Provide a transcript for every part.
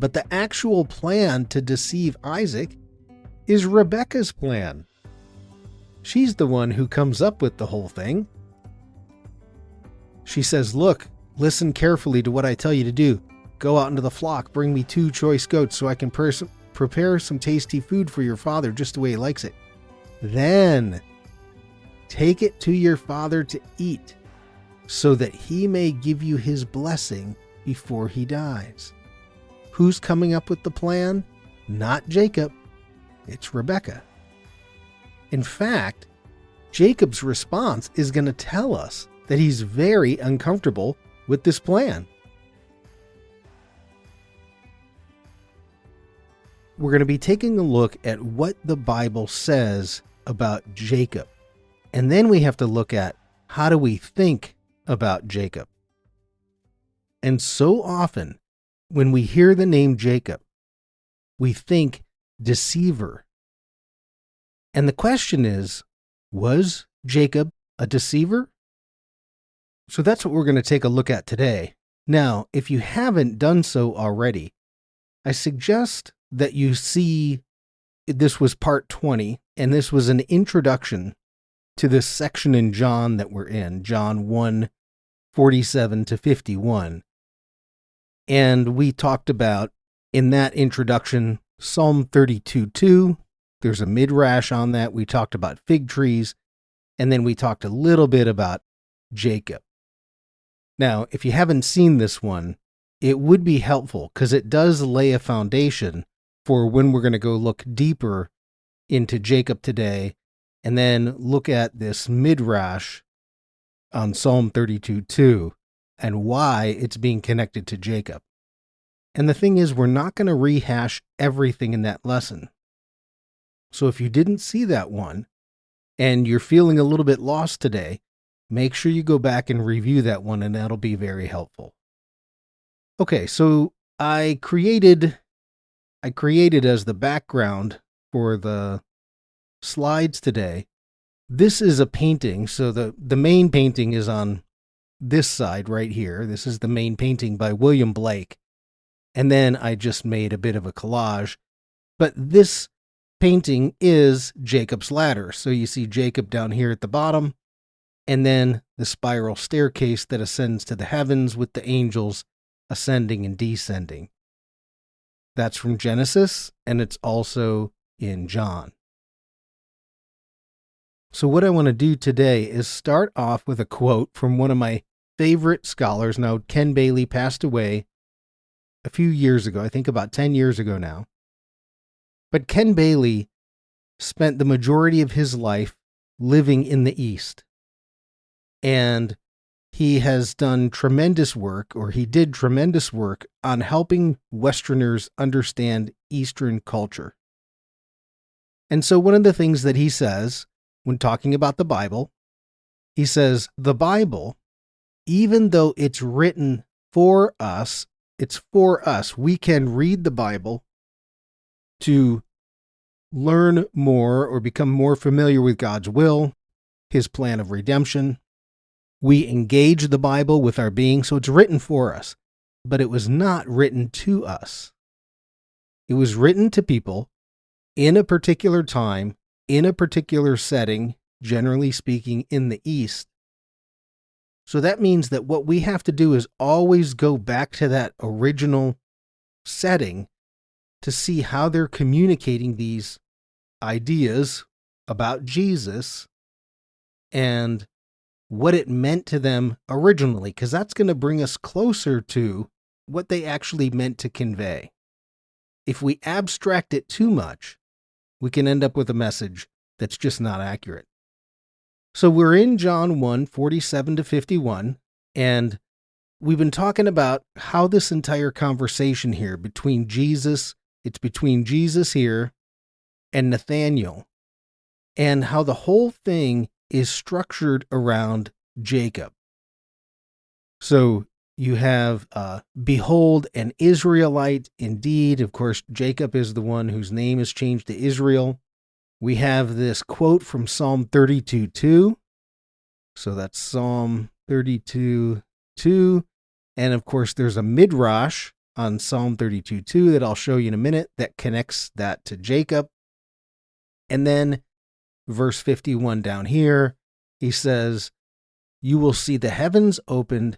But the actual plan to deceive Isaac is Rebekah's plan. She's the one who comes up with the whole thing. She says, look, listen carefully to what I tell you to do. Go out into the flock, bring me 2 choice goats so I can prepare some tasty food for your father just the way he likes it. Then take it to your father to eat so that he may give you his blessing before he dies. Who's coming up with the plan? Not Jacob. It's Rebekah. In fact, Jacob's response is going to tell us that he's very uncomfortable with this plan. We're going to be taking a look at what the Bible says about Jacob. And then we have to look at how do we think about Jacob. And so often, when we hear the name Jacob, we think deceiver. And the question is, was Jacob a deceiver? So that's what we're going to take a look at today. Now, if you haven't done so already, I suggest that you see this was part 20, and this was an introduction to this section in John that we're in, John 1:47 to 51. And we talked about, in that introduction, Psalm 32:2. There's a midrash on that. We talked about fig trees, and then we talked a little bit about Jacob. Now, if you haven't seen this one, it would be helpful because it does lay a foundation for when we're going to go look deeper into Jacob today, and then look at this midrash on Psalm 32:2 and why it's being connected to Jacob. And the thing is, we're not going to rehash everything in that lesson. So if you didn't see that one and you're feeling a little bit lost today, make sure you go back and review that one, and that'll be very helpful. Okay, so I created as the background for the slides today. This is a painting. So the main painting is on this side right here. This is the main painting by William Blake. And then I just made a bit of a collage. But this painting is Jacob's ladder. So you see Jacob down here at the bottom, and then the spiral staircase that ascends to the heavens with the angels ascending and descending. That's from Genesis, and it's also in John. So what I want to do today is start off with a quote from one of my favorite scholars. Now, Ken Bailey passed away a few years ago, I think about 10 years ago now. But Ken Bailey spent the majority of his life living in the East. And he has done tremendous work, or he did tremendous work on helping Westerners understand Eastern culture. And so one of the things that he says when talking about the Bible, he says, the Bible, even though it's written for us, it's for us. We can read the Bible to learn more or become more familiar with God's will, his plan of redemption. We engage the Bible with our being, so it's written for us, but it was not written to us. It was written to people in a particular time, in a particular setting, generally speaking, in the East. So that means that what we have to do is always go back to that original setting to see how they're communicating these ideas about Jesus and what it meant to them originally, because that's going to bring us closer to what they actually meant to convey. If we abstract it too much, we can end up with a message that's just not accurate. So we're in John 1:47 to 51, and we've been talking about how this entire conversation here between Jesus here and Nathaniel, and how the whole thing is structured around Jacob. So you have, behold, an Israelite indeed. Of course, Jacob is the one whose name is changed to Israel. We have this quote from Psalm 32:2. So that's Psalm 32:2. And of course, there's a midrash on Psalm 32:2 that I'll show you in a minute that connects that to Jacob. And then verse 51 down here, he says, you will see the heavens opened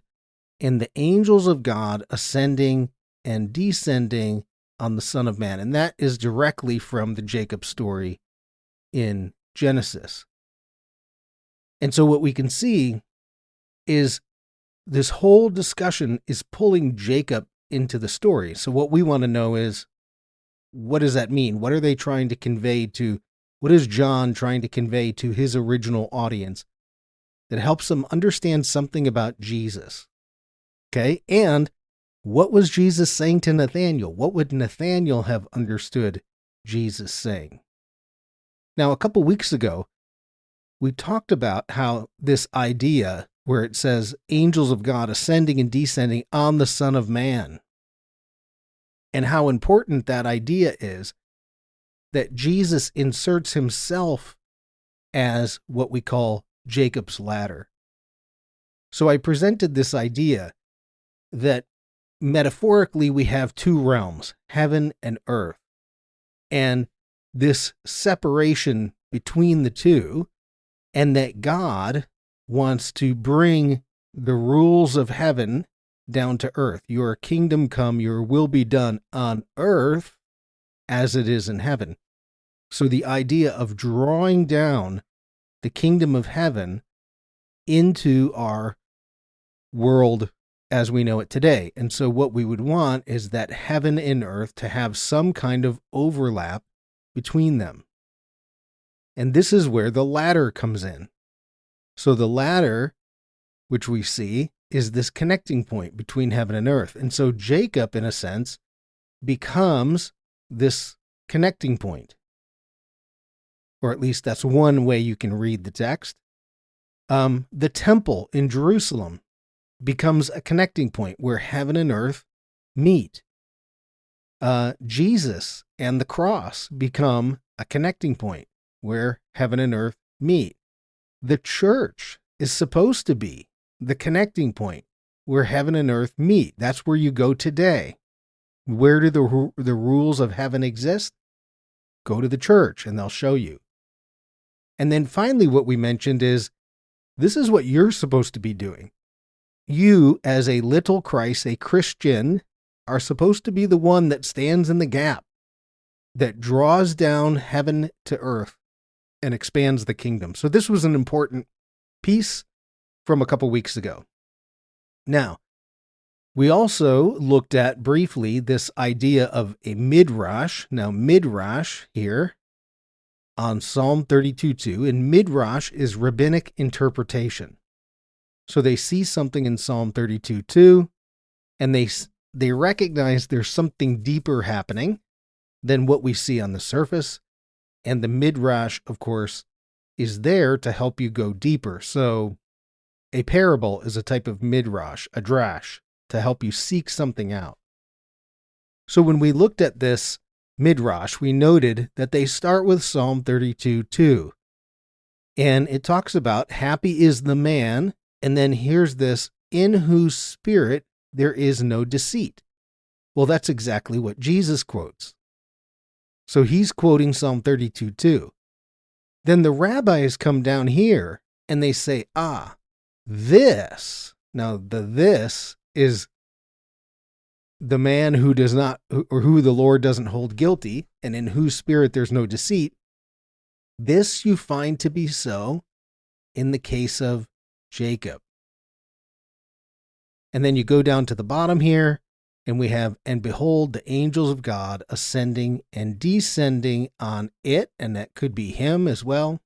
and the angels of God ascending and descending on the Son of Man. And that is directly from the Jacob story in Genesis. And so what we can see is this whole discussion is pulling Jacob into the story. So what we want to know is, what does that mean? What are they trying to convey to, what is John trying to convey to his original audience that helps them understand something about Jesus? Okay, and what was Jesus saying to Nathanael? What would Nathanael have understood Jesus saying? Now, a couple weeks ago, we talked about how this idea where it says angels of God ascending and descending on the Son of Man, and how important that idea is, that Jesus inserts himself as what we call Jacob's ladder. So I presented this idea that metaphorically we have two realms, heaven and earth, and this separation between the two, and that God wants to bring the rules of heaven down to earth. Your kingdom come, your will be done on earth as it is in heaven. So the idea of drawing down the kingdom of heaven into our world as we know it today. And so what we would want is that heaven and earth to have some kind of overlap between them. And this is where the ladder comes in. So the ladder, which we see, is this connecting point between heaven and earth. And so Jacob, in a sense, becomes this connecting point. Or at least that's one way you can read the text. The temple in Jerusalem becomes a connecting point where heaven and earth meet. Jesus and the cross become a connecting point where heaven and earth meet. The church is supposed to be the connecting point where heaven and earth meet. That's where you go today. Where do the rules of heaven exist? Go to the church and they'll show you. And then finally, what we mentioned is, this is what you're supposed to be doing. You, as a little Christ, a Christian, are supposed to be the one that stands in the gap, that draws down heaven to earth and expands the kingdom. So this was an important piece from a couple weeks ago. Now, we also looked at briefly this idea of a midrash. Now, midrash here on Psalm 32:2, and midrash is rabbinic interpretation. So they see something in Psalm 32:2, and they recognize there's something deeper happening than what we see on the surface. And the midrash, of course, is there to help you go deeper. So a parable is a type of midrash, a drash, to help you seek something out. So when we looked at this midrash, we noted that they start with Psalm 32:2. And it talks about happy is the man, and then here's this, in whose spirit there is no deceit. Well, that's exactly what Jesus quotes. So he's quoting Psalm 32:2. Then the rabbis come down here and they say, this. Now, this is the man who does not, or who the Lord doesn't hold guilty, and in whose spirit there's no deceit. This you find to be so in the case of Jacob. And then you go down to the bottom here, and we have, and behold, the angels of God ascending and descending on it, and that could be him as well.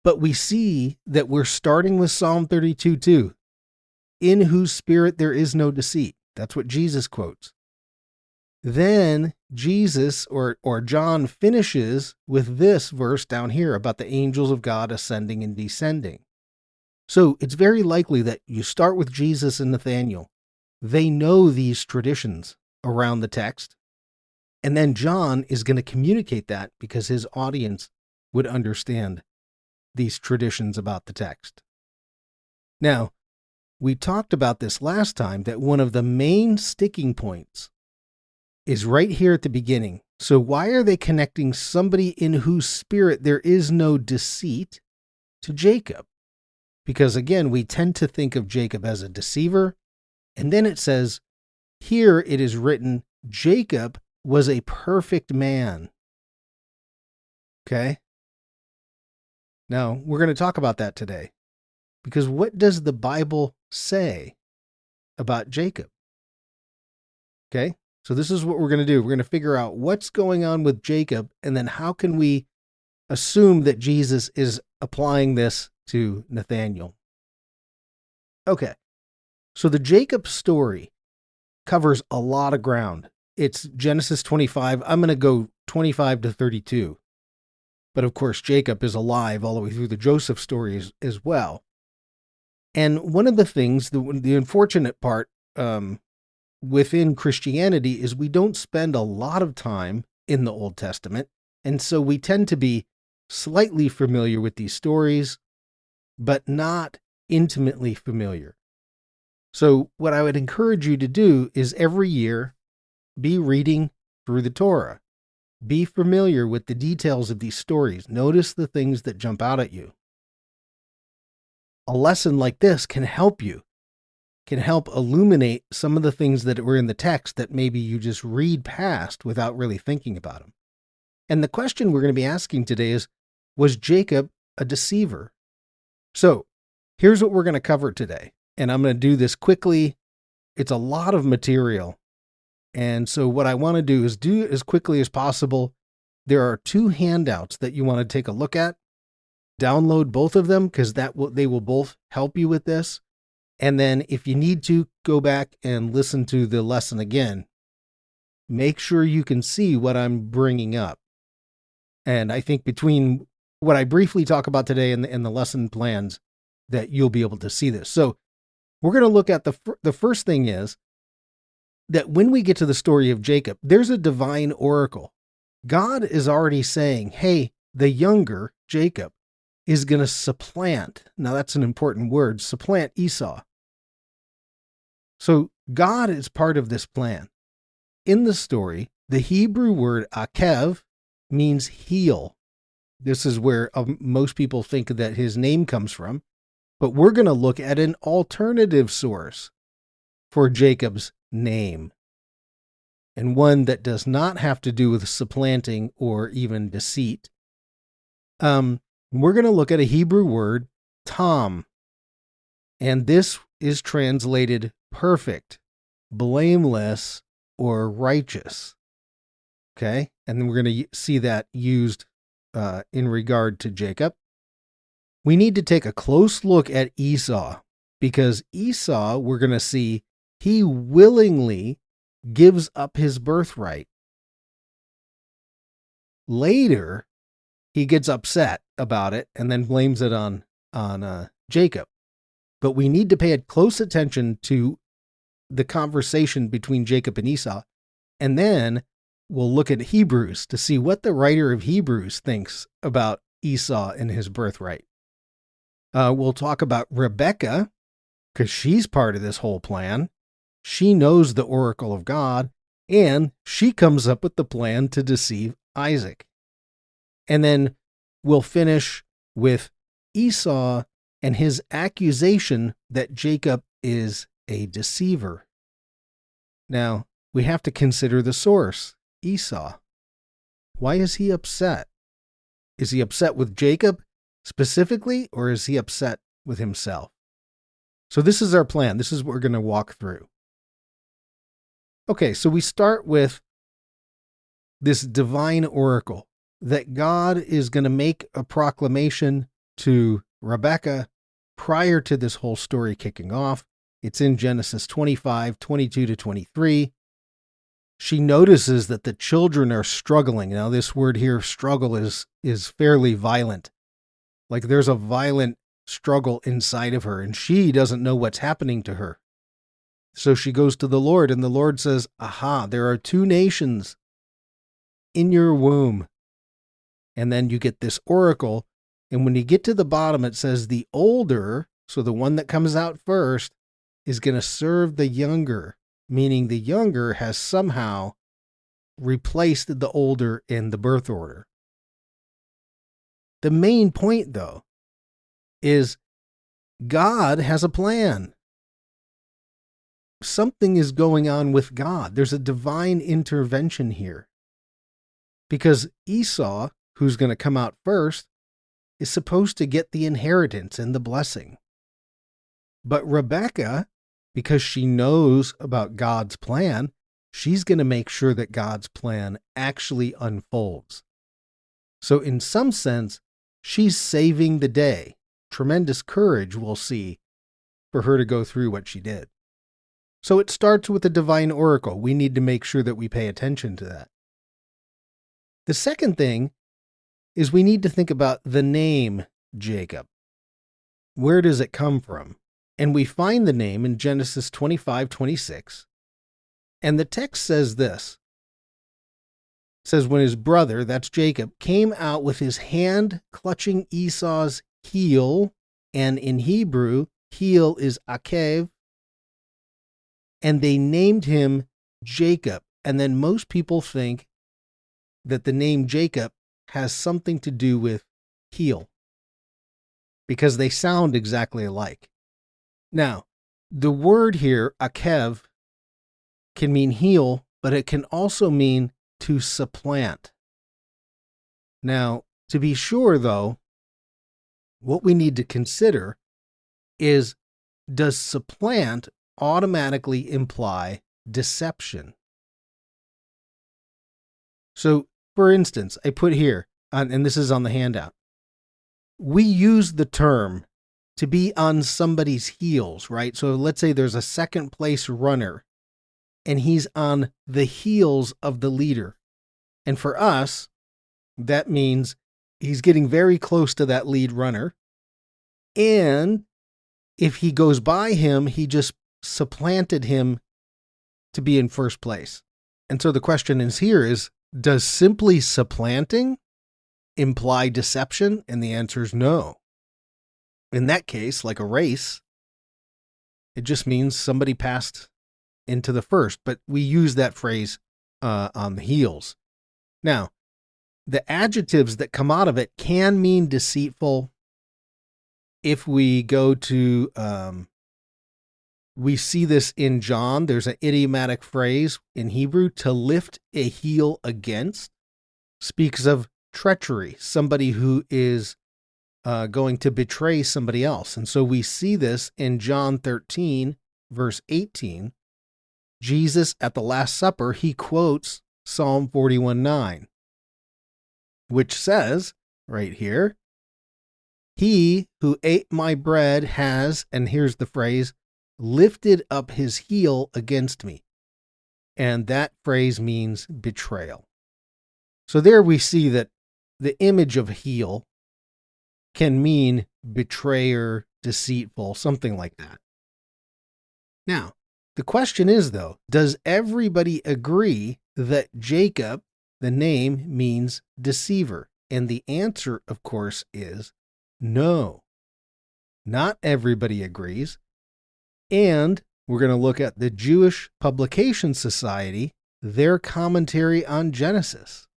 But we see that we're starting with Psalm 32:2, in whose spirit there is no deceit. That's what Jesus quotes. Then Jesus, or John, finishes with this verse down here about the angels of God ascending and descending. So it's very likely that you start with Jesus and Nathanael. They know these traditions around the text. And then John is going to communicate that because his audience would understand these traditions about the text. Now, We talked about this last time, that one of the main sticking points is right here at the beginning. So why are they connecting somebody in whose spirit there is no deceit to Jacob? Because again, we tend to think of Jacob as a deceiver. And then it says, here it is written, Jacob was a perfect man. Okay? Now, we're going to talk about that today. Because what does the Bible say about Jacob? Okay? So this is what we're going to do. We're going to figure out what's going on with Jacob, and then how can we assume that Jesus is applying this to Nathaniel. Okay. So the Jacob story covers a lot of ground. It's Genesis 25. I'm going to go 25 to 32. But of course, Jacob is alive all the way through the Joseph story as well. And one of the things, the unfortunate part within Christianity is we don't spend a lot of time in the Old Testament. And so we tend to be slightly familiar with these stories, but not intimately familiar. So what I would encourage you to do is every year be reading through the Torah. Be familiar with the details of these stories. Notice the things that jump out at you. A lesson like this can help you, can help illuminate some of the things that were in the text that maybe you just read past without really thinking about them. And the question we're going to be asking today is, was Jacob a deceiver? So here's what we're going to cover today. And I'm going to do this quickly. It's a lot of material. And so what I want to do is do as quickly as possible. There are 2 handouts that you want to take a look at. Download both of them because they will both help you with this. And then if you need to, go back and listen to the lesson again. Make sure you can see what I'm bringing up. And I think between what I briefly talk about today and the lesson plans, that you'll be able to see this. So we're going to look at the first thing is that when we get to the story of Jacob, there's a divine oracle. God is already saying, hey, the younger Jacob is going to supplant. Now that's an important word, supplant Esau. So God is part of this plan. In the story, the Hebrew word akev means heel. This is where most people think that his name comes from. But we're going to look at an alternative source for Jacob's name, and one that does not have to do with supplanting or even deceit. We're going to look at a Hebrew word, tam, and this is translated perfect, blameless, or righteous. Okay, and then we're going to see that used in regard to Jacob. We need to take a close look at Esau, because Esau, we're going to see, he willingly gives up his birthright. Later, he gets upset about it and then blames it on Jacob. But we need to pay close attention to the conversation between Jacob and Esau, and then we'll look at Hebrews to see what the writer of Hebrews thinks about Esau and his birthright. We'll talk about Rebekah, because she's part of this whole plan. She knows the oracle of God, and she comes up with the plan to deceive Isaac. And then we'll finish with Esau and his accusation that Jacob is a deceiver. Now, we have to consider the source, Esau. Why is he upset? Is he upset with Jacob specifically, or is he upset with himself? So this is our plan. This is what we're going to walk through. Okay, so we start with this divine oracle that God is going to make a proclamation to Rebekah prior to this whole story kicking off. It's in Genesis 25, 22 to 23. She notices that the children are struggling. Now, this word here, struggle, is fairly violent. Like there's a violent struggle inside of her, and she doesn't know what's happening to her. So she goes to the Lord, and the Lord says, aha, there are 2 nations in your womb. And then you get this oracle, and when you get to the bottom, it says the older, so the one that comes out first, is going to serve the younger, meaning the younger has somehow replaced the older in the birth order. The main point, though, is God has a plan. Something is going on with God. There's a divine intervention here. Because Esau, who's going to come out first, is supposed to get the inheritance and the blessing. But Rebekah, because she knows about God's plan, she's going to make sure that God's plan actually unfolds. So in some sense, she's saving the day. Tremendous courage, we'll see, for her to go through what she did. So it starts with a divine oracle. We need to make sure that we pay attention to that. The second thing is we need to think about the name Jacob. Where does it come from? And we find the name in Genesis 25:26. And the text says this. It says, when his brother, that's Jacob, came out with his hand clutching Esau's heel, and in Hebrew, heel is akev, and they named him Jacob. And then most people think that the name Jacob has something to do with heel, because they sound exactly alike. Now, the word here, akev, can mean heel, but it can also mean to supplant. Now, to be sure, though, what we need to consider is, does supplant automatically imply deception? So, for instance, I put here, and this is on the handout, we use the term to be on somebody's heels, right? So let's say there's a second place runner, and he's on the heels of the leader. And for us, that means he's getting very close to that lead runner. And if he goes by him, he just supplanted him to be in first place. And so the question is here is, does simply supplanting imply deception? And the answer is no. In that case, like a race, it just means somebody passed into the first, but we use that phrase on the heels. Now, the adjectives that come out of it can mean deceitful. If we go to, we see this in John, there's an idiomatic phrase in Hebrew, to lift a heel against, speaks of treachery, somebody who is going to betray somebody else. And so we see this in John 13, verse 18. Jesus at the Last Supper, he quotes Psalm 41:9, which says right here, he who ate my bread has, and here's the phrase, lifted up his heel against me. And that phrase means betrayal. So there we see that the image of heel can mean betrayer, deceitful, something like that. Now, the question is, though, does everybody agree that Jacob, the name, means deceiver? And the answer, of course, is no. Not everybody agrees. And we're going to look at the Jewish Publication Society, their commentary on Genesis,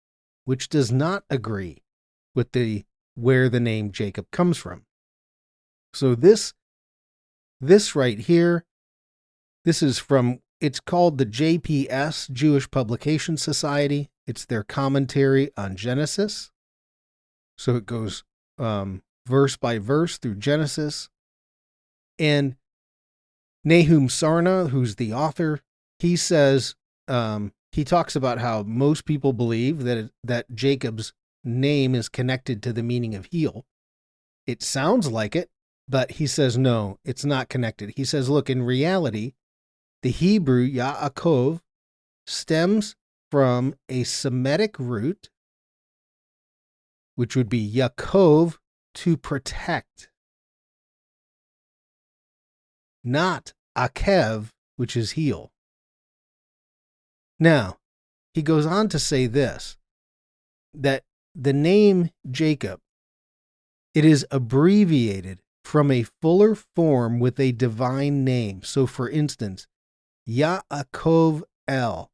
which does not agree with where the name Jacob comes from. So this right here, this is from, it's called the JPS, Jewish Publication Society. It's their commentary on Genesis. So it goes verse by verse through Genesis. And Nahum Sarna, who's the author, he says, he talks about how most people believe that Jacob's name is connected to the meaning of heel. It sounds like it, but he says, no, it's not connected. He says, look, in reality, the Hebrew Yaakov stems from a Semitic root, which would be Yaakov, to protect, not Akev, which is heel. Now, he goes on to say this, that the name Jacob, it is abbreviated from a fuller form with a divine name. So, for instance, Yaakov El,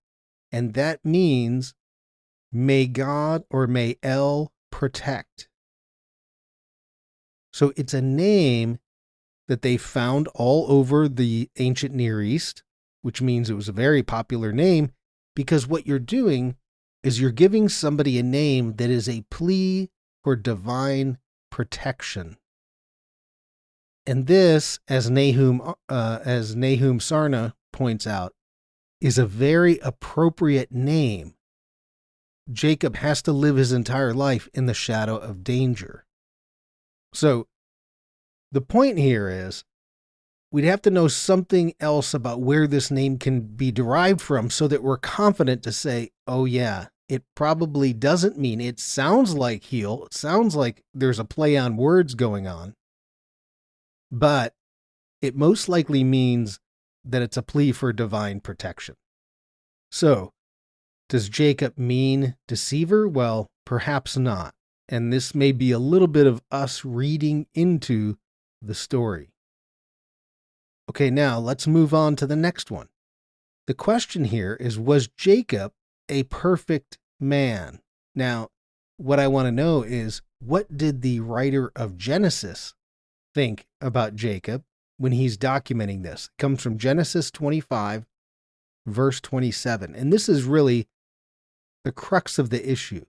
and that means may God or may El protect. So it's a name that they found all over the ancient Near East, which means it was a very popular name, because what you're doing is you're giving somebody a name that is a plea for divine protection. And this, as Nahum Sarna points out, is a very appropriate name. Jacob has to live his entire life in the shadow of danger. So the point here is we'd have to know something else about where this name can be derived from so that we're confident to say, oh yeah, it probably doesn't mean, it sounds like heal. It sounds like there's a play on words going on, but it most likely means that it's a plea for divine protection. So, does Jacob mean deceiver? Well, perhaps not. And this may be a little bit of us reading into the story. Okay, now let's move on to the next one. The question here is, was Jacob a perfect man? Now, what I want to know is, what did the writer of Genesis think about Jacob when he's documenting this? It comes from Genesis 25, verse 27. And this is really the crux of the issue.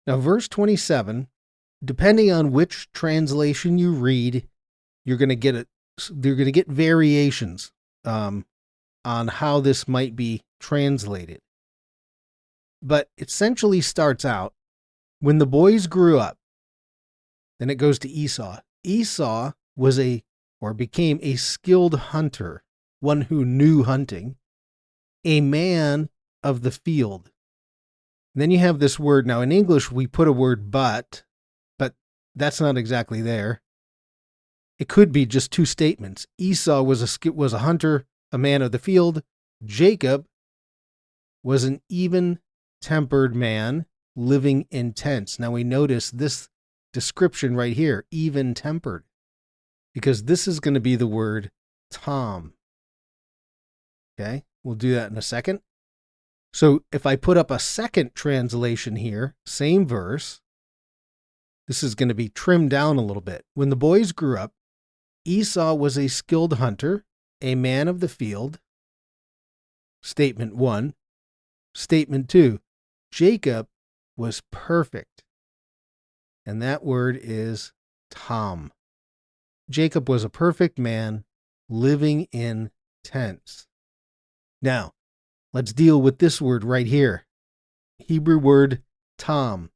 Now, verse 27, depending on which translation you read, you're going to get variations on how this might be translated. But it essentially starts out, when the boys grew up, then it goes to Esau. Esau was became a skilled hunter, one who knew hunting, a man of the field. And then you have this word. Now, in English, we put a word but that's not exactly there. It could be just two statements. Esau was a hunter, a man of the field. Jacob was an even-tempered man living in tents. Now, we notice this description right here, even-tempered, because this is going to be the word Tom. Okay, we'll do that in a second. So if I put up a second translation here, same verse, this is going to be trimmed down a little bit. When the boys grew up, Esau was a skilled hunter, a man of the field. Statement 1. Statement 2. Jacob was perfect. And that word is Tom. Jacob was a perfect man living in tents. Now, let's deal with this word right here. Hebrew word Tom.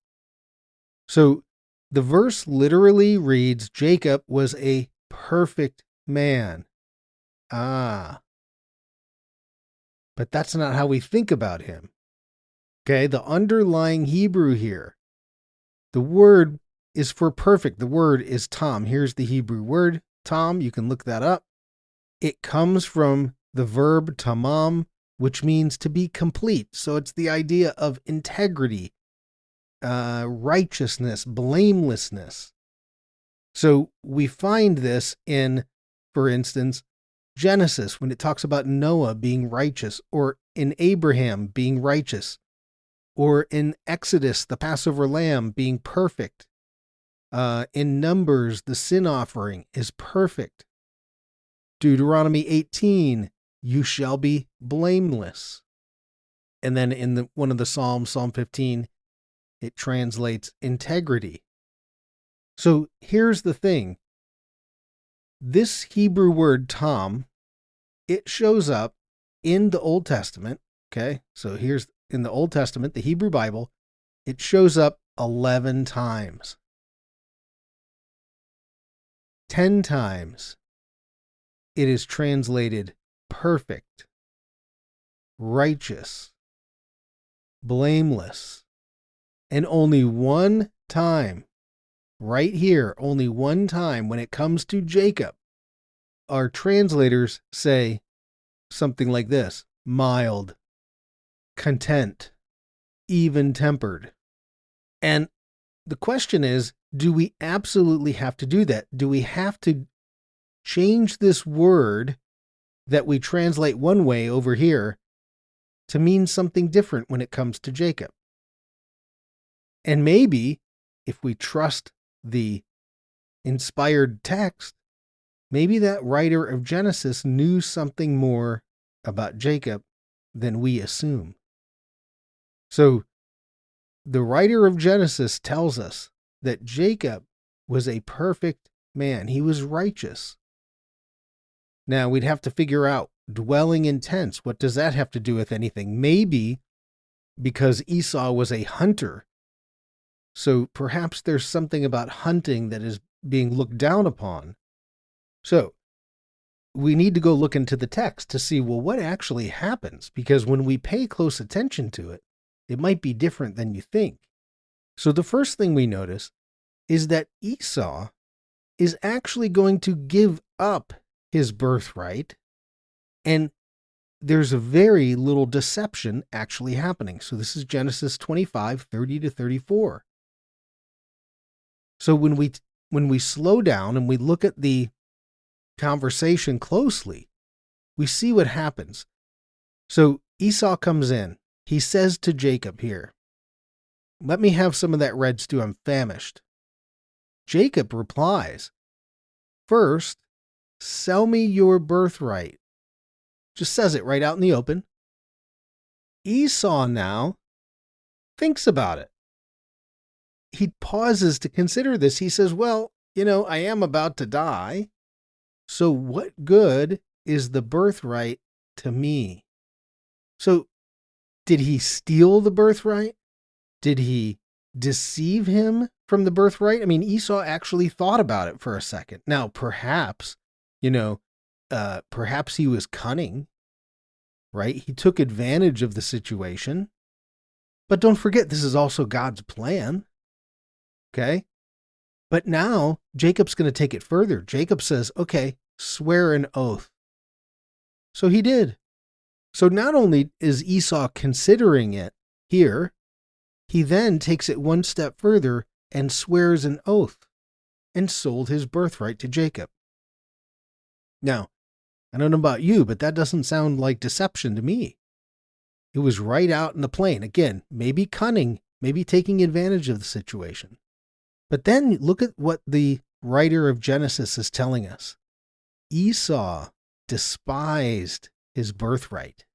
So the verse literally reads, Jacob was a perfect man. But that's not how we think about him. Okay, the underlying Hebrew here, the word is for perfect. The word is Tom. Here's the Hebrew word, Tom. You can look that up. It comes from the verb tamam, which means to be complete. So it's the idea of integrity, righteousness, blamelessness. So we find this in, for instance, Genesis, when it talks about Noah being righteous, or in Abraham being righteous, or in Exodus, the Passover lamb being perfect. In Numbers, the sin offering is perfect. Deuteronomy 18, you shall be blameless. And then in one of the Psalms, Psalm 15, it translates integrity. So here's the thing. This Hebrew word Tom, it shows up in the Old Testament. Okay, so here's in the Old Testament, the Hebrew Bible, it shows up 11 times. 10 times it is translated perfect, righteous, blameless. And only one time, right here, only one time when it comes to Jacob, our translators say something like this: mild, content, even-tempered. And the question is, do we absolutely have to do that? Do we have to change this word that we translate one way over here to mean something different when it comes to Jacob? And maybe if we trust the inspired text, maybe that writer of Genesis knew something more about Jacob than we assume. So the writer of Genesis tells us that Jacob was a perfect man. He was righteous. Now we'd have to figure out dwelling in tents. What does that have to do with anything? Maybe because Esau was a hunter. So perhaps there's something about hunting that is being looked down upon. So we need to go look into the text to see, well, what actually happens? Because when we pay close attention to it, it might be different than you think. So the first thing we notice is that Esau is actually going to give up his birthright, and there's a very little deception actually happening. So this is Genesis 25, 30 to 34. So when we slow down and we look at the conversation closely, we see what happens. So Esau comes in. He says to Jacob here, "Let me have some of that red stew. I'm famished." Jacob replies, "First, sell me your birthright." Just says it right out in the open. Esau now thinks about it. He pauses to consider this. He says, well, I am about to die. So what good is the birthright to me? So did he steal the birthright? Did he deceive him from the birthright? I mean, Esau actually thought about it for a second. Now, perhaps he was cunning, right? He took advantage of the situation. But don't forget, this is also God's plan. Okay? But now Jacob's going to take it further. Jacob says, okay, swear an oath. So he did. So not only is Esau considering it here, he then takes it one step further and swears an oath and sold his birthright to Jacob. Now, I don't know about you, but that doesn't sound like deception to me. It was right out in the plain. Again, maybe cunning, maybe taking advantage of the situation. But then look at what the writer of Genesis is telling us. Esau despised his birthright.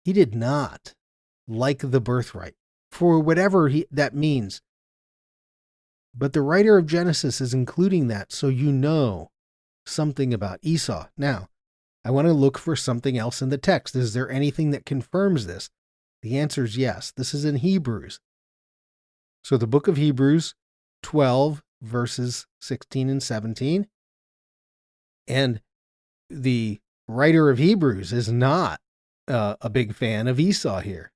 He did not like the birthright, for whatever that means. But the writer of Genesis is including that so you know something about Esau. Now, I want to look for something else in the text. Is there anything that confirms this? The answer is yes. This is in Hebrews. So the book of Hebrews 12, verses 16 and 17. And the writer of Hebrews is not a big fan of Esau here.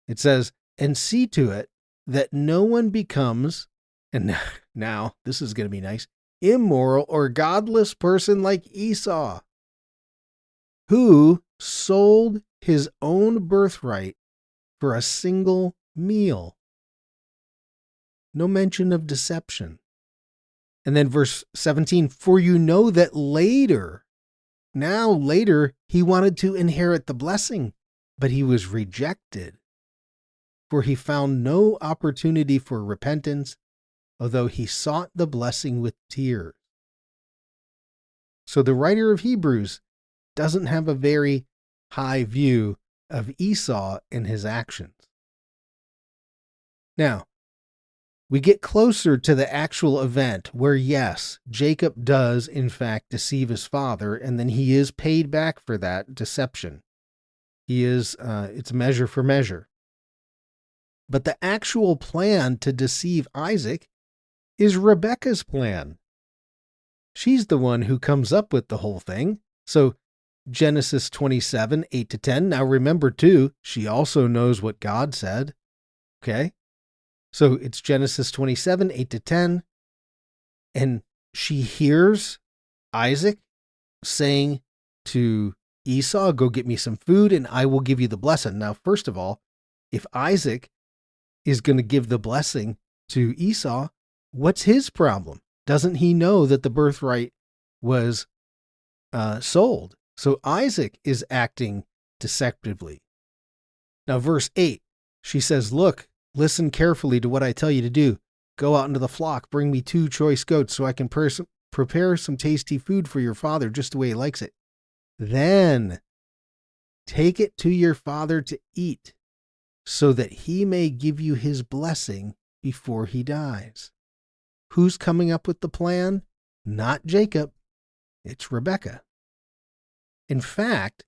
It says, "And see to it that no one becomes," and now this is going to be nice, "immoral or godless person like Esau, who sold his own birthright for a single meal." No mention of deception. And then verse 17, "For you know that later, he wanted to inherit the blessing, but he was rejected. For he found no opportunity for repentance, although he sought the blessing with tears." So the writer of Hebrews doesn't have a very high view of Esau and his actions. Now, we get closer to the actual event where, yes, Jacob does, in fact, deceive his father, and then he is paid back for that deception. It's measure for measure. But the actual plan to deceive Isaac is Rebekah's plan. She's the one who comes up with the whole thing. So Genesis 27, 8 to 10. Now remember too, she also knows what God said. Okay. So it's Genesis 27, 8 to 10. And she hears Isaac saying to Esau, "Go get me some food and I will give you the blessing." Now, first of all, if Isaac is going to give the blessing, to Esau, what's his problem? Doesn't he know that the birthright was sold? So Isaac is acting deceptively. Now, verse 8, she says, look, listen carefully to what I tell you to do. Go out into the flock, bring me 2 choice goats so I can prepare some tasty food for your father just the way he likes it. Then take it to your father to eat, so that he may give you his blessing before he dies. Who's coming up with the plan? Not Jacob. It's Rebekah. In fact,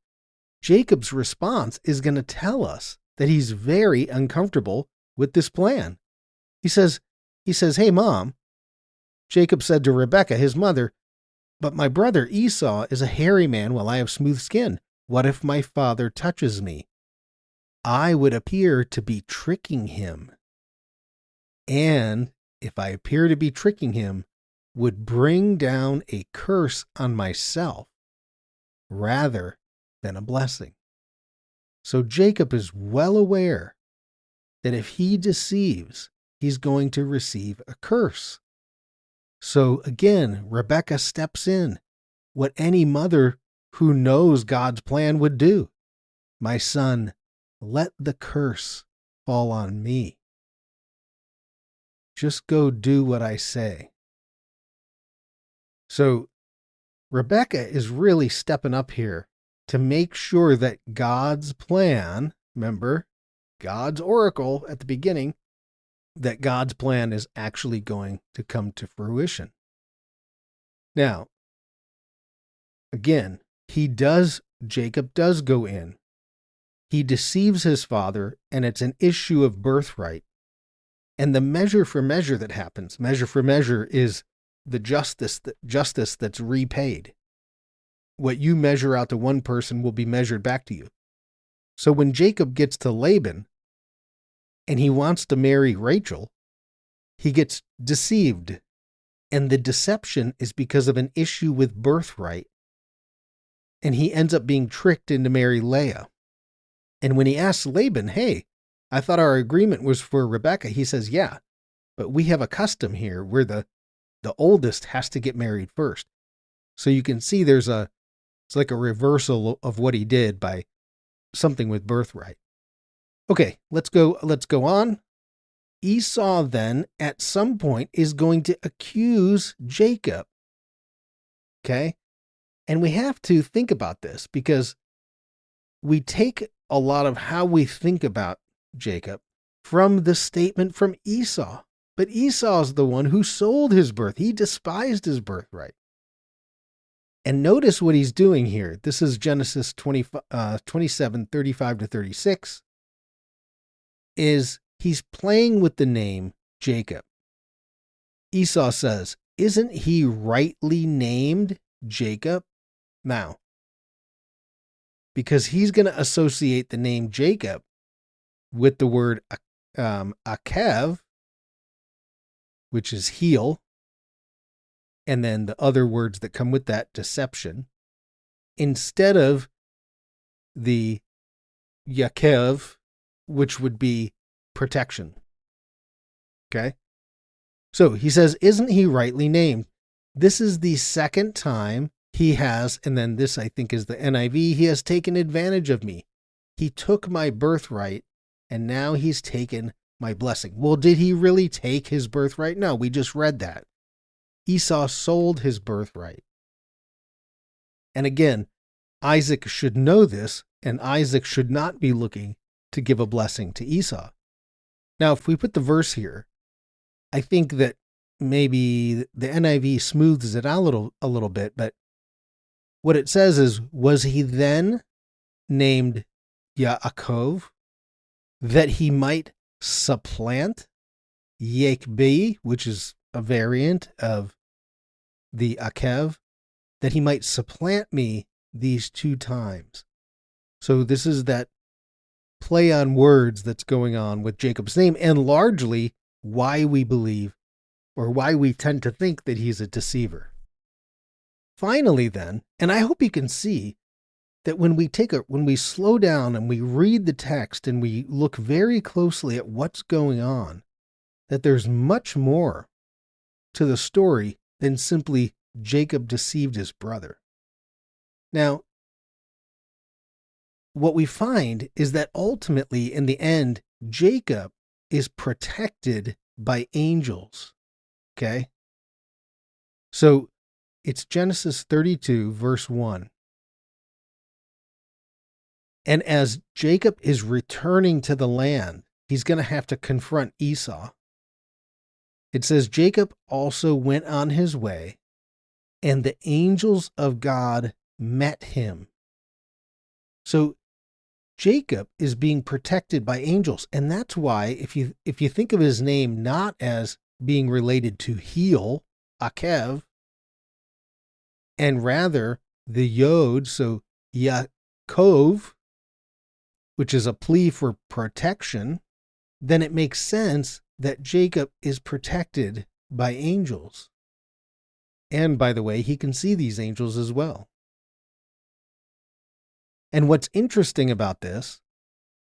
Jacob's response is going to tell us that he's very uncomfortable with this plan. He says, hey, Mom, Jacob said to Rebekah, his mother, but my brother Esau is a hairy man while I have smooth skin. What if my father touches me? I would appear to be tricking him. And if I appear to be tricking him, would bring down a curse on myself rather than a blessing. So Jacob is well aware that if he deceives, he's going to receive a curse. So again, Rebekah steps in, what any mother who knows God's plan would do. My son, let the curse fall on me. Just go do what I say. So Rebekah is really stepping up here to make sure that God's plan, remember, God's oracle at the beginning, that God's plan is actually going to come to fruition. Now, again, Jacob does go in. He deceives his father, and it's an issue of birthright. And the measure for measure that happens, measure for measure, is the justice that's repaid. What you measure out to one person will be measured back to you. So when Jacob gets to Laban and he wants to marry Rachel, he gets deceived. And the deception is because of an issue with birthright. And he ends up being tricked into marrying Leah. And when he asks Laban, hey, I thought our agreement was for Rebekah, he says, yeah, but we have a custom here where the oldest has to get married first. So you can see it's like a reversal of what he did by something with birthright. Okay, let's go on. Esau then at some point is going to accuse Jacob. Okay? And we have to think about this because we take a lot of how we think about Jacob from the statement from Esau. But Esau's the one who sold his birth. He despised his birthright. And notice what he's doing here. This is Genesis 27, 35 to 36. He's playing with the name Jacob. Esau says, isn't he rightly named Jacob? Now, because he's going to associate the name Jacob with the word Akev, which is heel, and then the other words that come with that, deception, instead of the Yakev, which would be protection. Okay? So he says, isn't he rightly named? This is the second time he has, and then this I think is the NIV, he has taken advantage of me. He took my birthright, and now he's taken my blessing. Well, did he really take his birthright? No, we just read that. Esau sold his birthright. And again, Isaac should know this, and Isaac should not be looking to give a blessing to Esau. Now, if we put the verse here, I think that maybe the NIV smooths it out a little bit, but what it says is, was he then named Yaakov, that he might supplant Yekbi, which is a variant of the Akev, that he might supplant me these 2 times. So this is that play on words that's going on with Jacob's name, and largely why we believe, or why we tend to think that he's a deceiver. Finally then, and I hope you can see that when we slow down and we read the text and we look very closely at what's going on, that there's much more to the story than simply Jacob deceived his brother. Now, what we find is that ultimately, in the end, Jacob is protected by angels. Okay? So it's Genesis 32, verse 1. And as Jacob is returning to the land, he's going to have to confront Esau. It says, Jacob also went on his way, and the angels of God met him. So Jacob is being protected by angels. And that's why, if you think of his name not as being related to heal, Akev, and rather the Yod, so Yaakov, which is a plea for protection, then it makes sense that Jacob is protected by angels. And by the way, he can see these angels as well. And what's interesting about this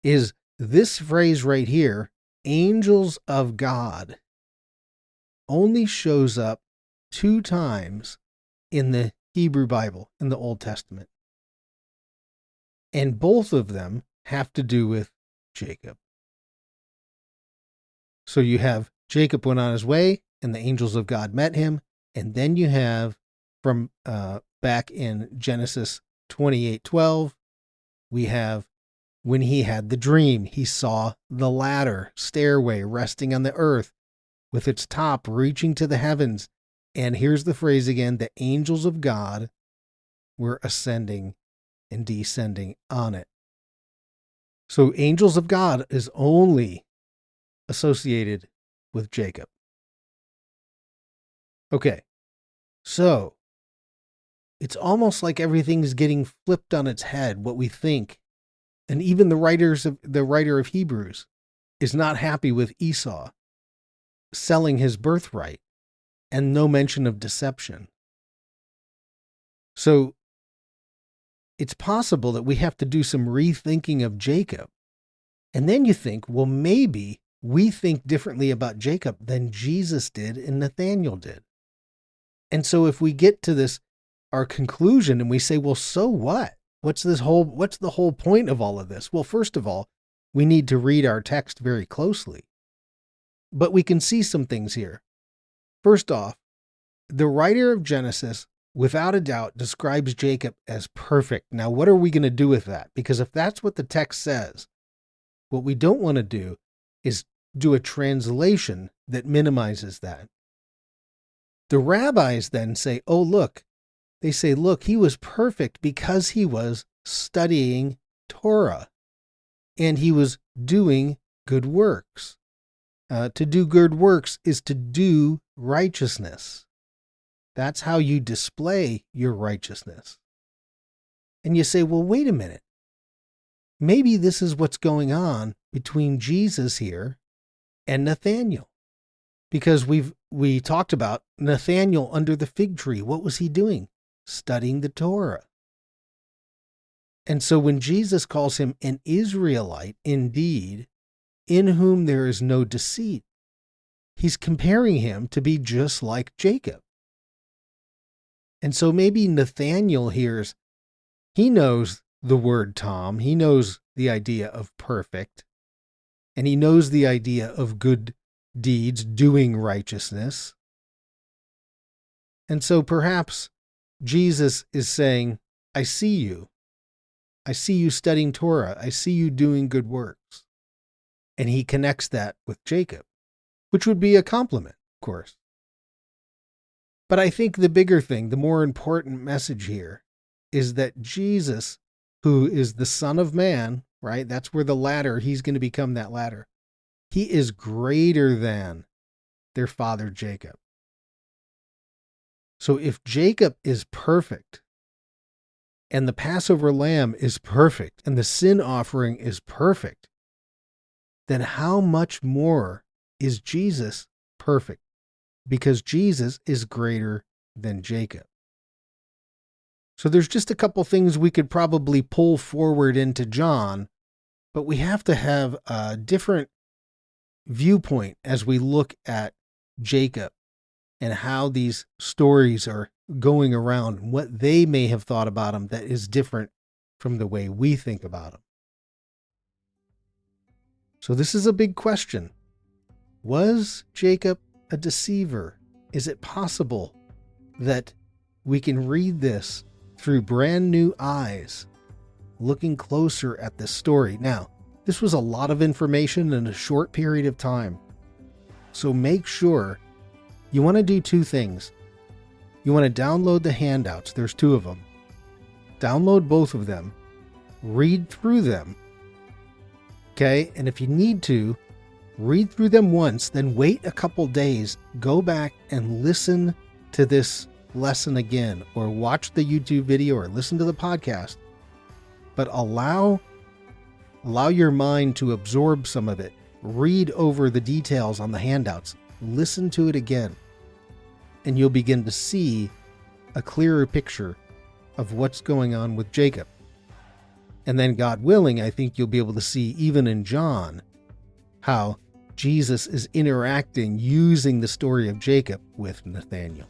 is this phrase right here, angels of God, only shows up 2 times in the Hebrew Bible, in the Old Testament. And both of them have to do with Jacob. So you have Jacob went on his way, and the angels of God met him. And then you have from back in Genesis 28:12, we have when he had the dream, he saw the ladder, stairway resting on the earth with its top reaching to the heavens. And here's the phrase again, the angels of God were ascending and descending on it. So angels of God is only associated with Jacob. Okay, so it's almost like everything's getting flipped on its head, what we think. And even the writer of Hebrews is not happy with Esau selling his birthright and no mention of deception. So it's possible that we have to do some rethinking of Jacob. And then you think, well, maybe we think differently about Jacob than Jesus did and Nathaniel did. And so if we get to our conclusion and we say, well, so what? What's the whole point of all of this? Well, first of all, we need to read our text very closely. But we can see some things here. First off, the writer of Genesis, without a doubt, describes Jacob as perfect. Now, what are we going to do with that? Because if that's what the text says, what we don't want to do is do a translation that minimizes that. The rabbis then say, oh, look, he was perfect because he was studying Torah and he was doing good works. To do good works is to do righteousness. That's how you display your righteousness. And you say, well, wait a minute. Maybe this is what's going on between Jesus here and Nathaniel. Because we talked about Nathaniel under the fig tree. What was he doing? Studying the Torah. And so when Jesus calls him an Israelite, indeed, in whom there is no deceit, he's comparing him to be just like Jacob. And so maybe Nathaniel he knows the word Tom, he knows the idea of perfect, and he knows the idea of good deeds, doing righteousness. And so perhaps Jesus is saying, I see you. I see you studying Torah. I see you doing good works. And he connects that with Jacob, which would be a compliment, of course. But I think the bigger thing, the more important message here, is that Jesus, who is the Son of Man, right? That's where the ladder, he's going to become that ladder. He is greater than their father Jacob. So if Jacob is perfect, and the Passover lamb is perfect, and the sin offering is perfect, then how much more is Jesus perfect? Because Jesus is greater than Jacob. So there's just a couple things we could probably pull forward into John, but we have to have a different viewpoint as we look at Jacob and how these stories are going around, what they may have thought about him that is different from the way we think about him. So this is a big question. Was Jacob a deceiver? Is it possible that we can read this through brand new eyes, looking closer at this story? Now, this was a lot of information in a short period of time. So make sure you want to do two things. You want to download the handouts. There's 2 of them. Download both of them. Read through them. Okay? And if you need to, read through them once, then wait a couple days, go back and listen to this lesson again, or watch the YouTube video or listen to the podcast. But allow your mind to absorb some of it. Read over the details on the handouts. Listen to it again. And you'll begin to see a clearer picture of what's going on with Jacob. And then, God willing, I think you'll be able to see, even in John, how Jesus is interacting using the story of Jacob with Nathanael.